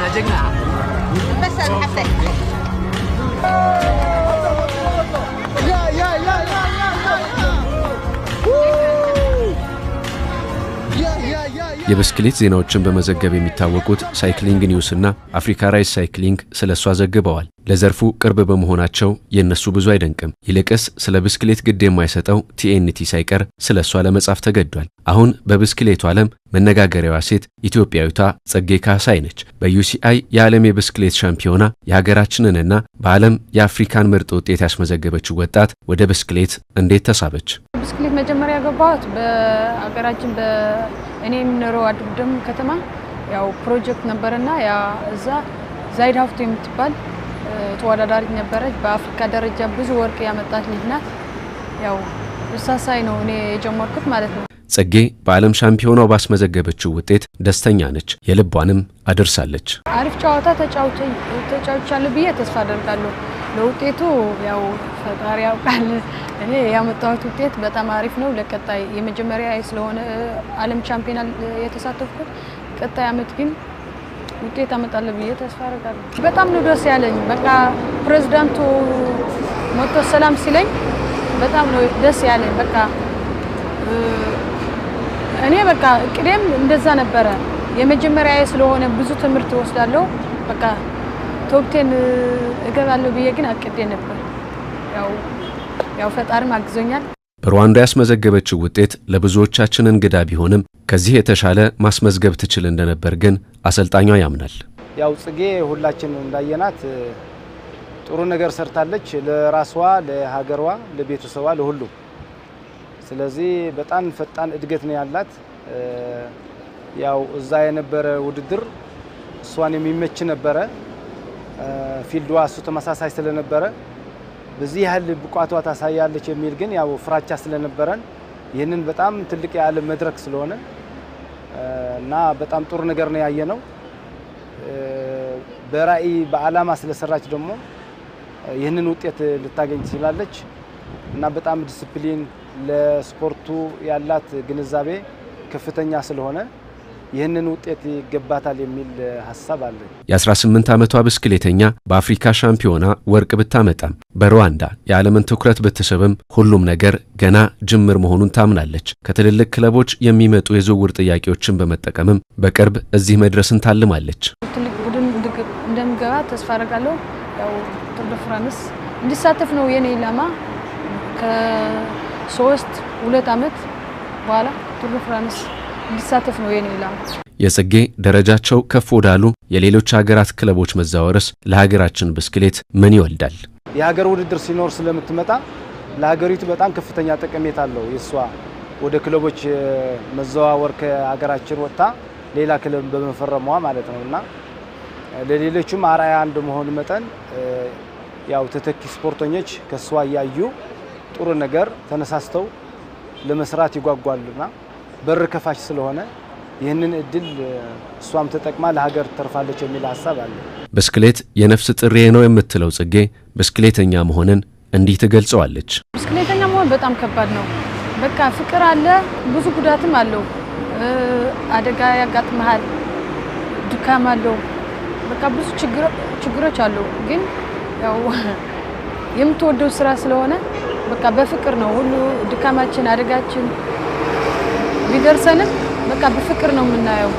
جقنا بس الحفل የብስክሌት ዜናዎችን በመዘገብ የሚታወቁት ሳይክሊንግ ኒውስ እና አፍሪካ ራይስ ሳይክሊንግ ስለሷ ዘግበዋል። ለዘርፉ ቅርብ በመሆናቸው የነሱ ብዙ አይደንቅም። ይልቅስ ስለ ብስክሌት ግድ የማይሰጠው ቲኤንቲ ሳይቀር ስለሷ ለመጻፍ ተገዷል። አሁን በብስክሌቱ ዓለም መነጋገሪያዋ ሴት ኢትዮጵያዊቷ ጸጌ ካሳይ ነች። በዩሲአይ የዓለም የብስክሌት ሻምፒዮና የሀገራችንንና በዓለም የአፍሪካን ምርጥ ውጤት ያስመዘገበችው ወጣት ወደ ብስክሌት እንዴት ተሳበች? ብስክሌት መጀመሪያ ገባሁት በአገራችን እኔ የምኖረው አድግድም ከተማ ያው ፕሮጀክት ነበርና ያ እዛ ዛይድ ሀፍቱ የምትባል ተወዳዳሪ ነበረች። በአፍሪካ ደረጃ ብዙ ወርቅ ያመጣች ልጅ ናት። ያው እሳሳይ ነው እኔ የጀመርኩት ማለት ነው። ጸጌ በዓለም ሻምፒዮናው ባስመዘገበችው ውጤት ደስተኛ ነች። የልቧንም አድርሳለች። አሪፍ ጨዋታ ተጫውቻለሁ ብዬ ተስፋ አደርጋለሁ። ለውጤቱ ያው ፈጣሪ ያውቃል። እኔ ያመጣሁት ውጤት በጣም አሪፍ ነው። ለቀጣይ የመጀመሪያ ስለሆነ ዓለም ሻምፒዮና የተሳተፍኩት ቀጣይ አመት ግን ውጤት አመጣለሁ ብዬ ተስፋ አደርጋለሁ። በጣም ነው ደስ ያለኝ። በቃ ፕሬዝዳንቱ መጥቶ ሰላም ሲለኝ በጣም ነው ደስ ያለኝ። በቃ እኔ በቃ እቅዴም እንደዛ ነበረ። የመጀመሪያ ስለሆነ ብዙ ትምህርት ወስዳለሁ። በቃ ቶፕቴን እገባለሁ ብዬ ግን አቅዴ ነበር። ያው ፈጣሪም አግዞኛል። በሩዋንዳ ያስመዘገበችው ውጤት ለብዙዎቻችን እንግዳ ቢሆንም ከዚህ የተሻለ ማስመዝገብ ትችል እንደነበር ግን አሰልጣኟ ያምናል። ያው ጽጌ ሁላችን እንዳየናት ጥሩ ነገር ሰርታለች፣ ለራሷ፣ ለሀገሯ፣ ለቤተሰቧ፣ ለሁሉ። ስለዚህ በጣም ፈጣን እድገት ነው ያላት። ያው እዛ የነበረ ውድድር እሷን የሚመች ነበረ። ፊልዷ እሱ ተመሳሳይ ስለነበረ በዚህ ያህል ብቃቷ ታሳያለች የሚል ግን ያው ፍራቻ ስለነበረን ይህንን በጣም ትልቅ የዓለም መድረክ ስለሆነ እና በጣም ጥሩ ነገር ነው ያየነው። በራዕይ በዓላማ ስለሰራች ደግሞ ይህንን ውጤት ልታገኝ ትችላለች እና በጣም ዲሲፕሊን ለስፖርቱ ያላት ግንዛቤ ከፍተኛ ስለሆነ ይህንን ውጤት ይገባታል የሚል ሐሳብ አለ። የ18 ዓመቷ ብስክሌተኛ በአፍሪካ ሻምፒዮና ወርቅ ብታመጣም በሩዋንዳ የዓለምን ትኩረት ብትስብም ሁሉም ነገር ገና ጅምር መሆኑን ታምናለች። ከትልልቅ ክለቦች የሚመጡ የዝውውር ጥያቄዎችን በመጠቀምም በቅርብ እዚህ መድረስን ታልማለች። ትልቅ ቡድን እንደምገባ ተስፋ አደርጋለሁ። ያው ቱር ደ ፍራንስ እንዲሳተፍ ነው የኔ ዓላማ። ከ2 ዓመት በኋላ ቱር ደ ፍራንስ እንዲሳተፍ ነው የኔ ዓላማ። የጸጌ ደረጃቸው ከፍ ወዳሉ የሌሎች ሀገራት ክለቦች መዛወርስ ለሀገራችን ብስክሌት ምን ይወልዳል? የሀገር ውድድር ሲኖር ስለምትመጣ ለሀገሪቱ በጣም ከፍተኛ ጠቀሜታ አለው። የሷ ወደ ክለቦች መዘዋወር ከሀገራችን ወጣ ሌላ ክለብ በመፈረሟ ማለት ነውና ለሌሎችም አርአያ እንደመሆን መጠን ያው ተተኪ ስፖርተኞች ከሷ ያዩ ጥሩ ነገር ተነሳስተው ለመስራት ይጓጓሉና በር ከፋች ስለሆነ ይህንን እድል እሷም ተጠቅማ ለሀገር ተርፋለች የሚል ሐሳብ አለ። ብስክሌት የነፍስ ጥሬ ነው የምትለው ጽጌ ብስክሌተኛ መሆንን እንዲህ ትገልጸዋለች። ብስክሌተኛ መሆን በጣም ከባድ ነው። በቃ ፍቅር አለ፣ ብዙ ጉዳትም አለው። አደጋ ያጋጥማል፣ ድካም አለው። በቃ ብዙ ችግሮች አሉ። ግን ያው የምትወደው ስራ ስለሆነ በቃ በፍቅር ነው ሁሉ ድካማችን አደጋችን ቢደርሰንም በቃ በፍቅር ነው የምናየው።